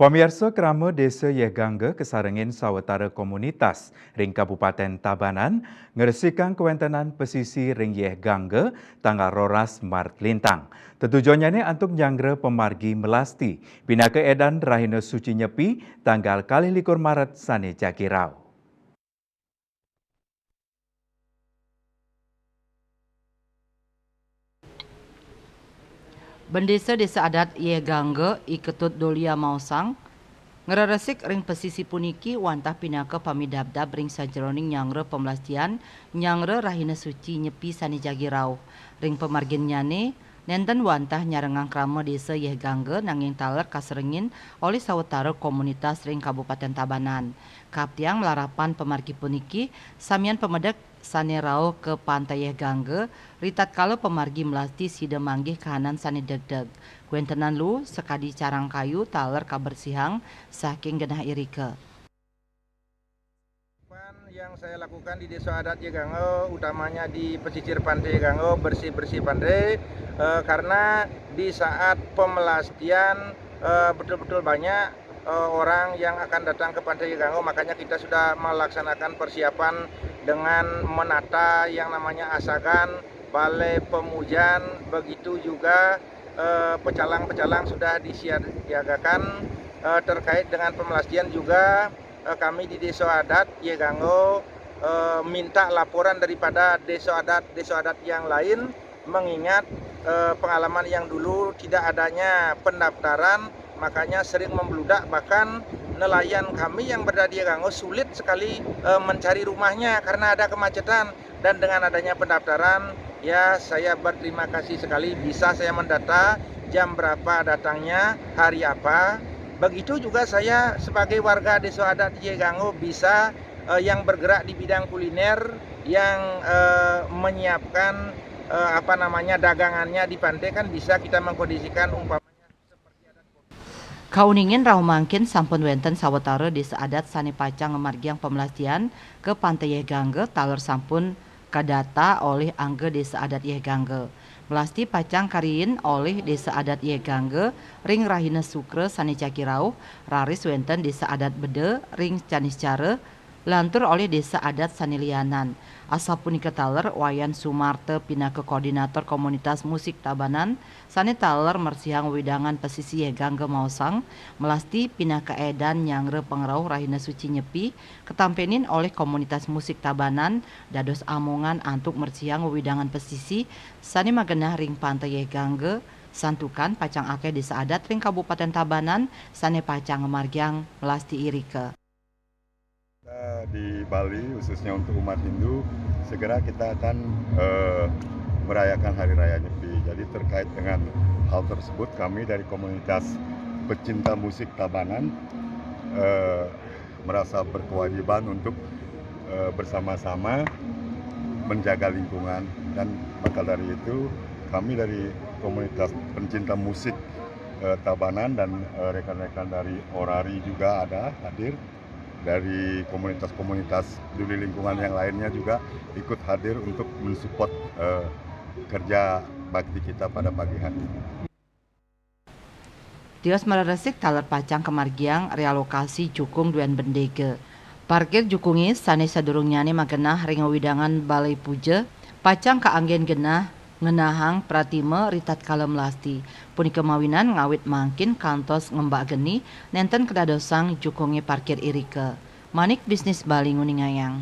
Pamirsa Krama Desa Yegangga kesarengin sawetara komunitas ring Kabupaten Tabanan ngeresikan kewentenan pesisi ring Yegangga tanggal roras Maret lintang. Tujuannya untuk nyangre pemargi melasti bina keedan rahina suci nyepi tanggal kali likur Maret sane jakirau. Bendesa Desa Adat Yegangga Iketut Dolia Mausang ngereresik ring pesisi puniki wantah pinaka pamidabdab ring sajeroning nyangre pemelastian nyangre rahina suci nyepi sani jagirau ring pemargin nyane nenten wantah nyarengang krama desa Yegangga nanging taler kaserengin oleh sawetara komunitas ring Kabupaten Tabanan. Kaptiang melarapan pemargi puniki samian pemedek sane rao ke pantai Yegangga ritat kala pemargi melasti sida manggih kahanan sane deg-deg. Kuentenan lu sekadi carang kayu taler kabersihang saking genah irike. Yang saya lakukan di Desa Adat Yegangga, utamanya di pesisir pantai Yegangga, bersih-bersih pantai, karena di saat pemelastian betul-betul banyak orang yang akan datang ke pantai Yegangga, makanya kita sudah melaksanakan persiapan dengan menata yang namanya asagan, balai pemujan, begitu juga pecalang-pecalang sudah disiagakan. Terkait dengan pemelastian juga kami di Desa Adat Yegangga minta laporan daripada desa adat yang lain, mengingat pengalaman yang dulu tidak adanya pendaftaran, makanya sering membludak, bahkan nelayan kami yang berada di Yegangga sulit sekali mencari rumahnya karena ada kemacetan. Dan dengan adanya pendaftaran, ya saya berterima kasih sekali bisa saya mendata jam berapa datangnya, hari apa. Begitu juga saya sebagai warga Desa Adat Yegangga bisa yang bergerak di bidang kuliner, yang menyiapkan dagangannya di pantai, kan bisa kita mengkondisikan umpamanya seperti adat. Kauningin rau mangkin sampun wenten sawetara desa adat sane pacang ngemargiang pemelastian ke pantai Yegangga taler sampun kadata oleh angge Desa Adat Yegangga. Melasti pacang kariin oleh Desa Adat Yegangga ring Rahina Sukre sani Cakirau, raris wenten Desa Adat Bede ring Caniscare, lantur oleh Desa Adat Sanilianan. Asapunika taler Wayan Sumarte pinaka koordinator komunitas musik Tabanan, sani taler mersihang widangan pesisi Yegangga Mausang, melasti pinaka edan nyangre pengrau Rahina Suci Nyepi, ketampenin oleh komunitas musik Tabanan, dados amongan antuk mersihang widangan pesisi, sani magenah ring pantai Yegangga, santukan pacang ake Desa Adat ring Kabupaten Tabanan, sane pacang ngemargiang melasti irike. Di Bali khususnya untuk umat Hindu, segera kita akan merayakan Hari Raya Nyepi. Jadi terkait dengan hal tersebut, kami dari komunitas pecinta musik Tabanan merasa berkewajiban untuk bersama-sama menjaga lingkungan, dan maka dari itu kami dari komunitas pencinta musik Tabanan dan rekan-rekan dari Orari juga ada hadir. Dari komunitas-komunitas peduli lingkungan yang lainnya juga ikut hadir untuk mensupport kerja bakti kita pada pagi hari ini. Tios mereresik taler pacang kemargiang realokasi jukung duen bendege. Parkir jukungi sane sadurung nyane magenah ring widangan balai puja, pacang kaanggen genah ngenahang pratime ritat kalem lasti. Puni kemawinan ngawit mangkin kantos ngembak geni nenten kedadosang jukungi parkir irike. Manik bisnis Bali nguningayang.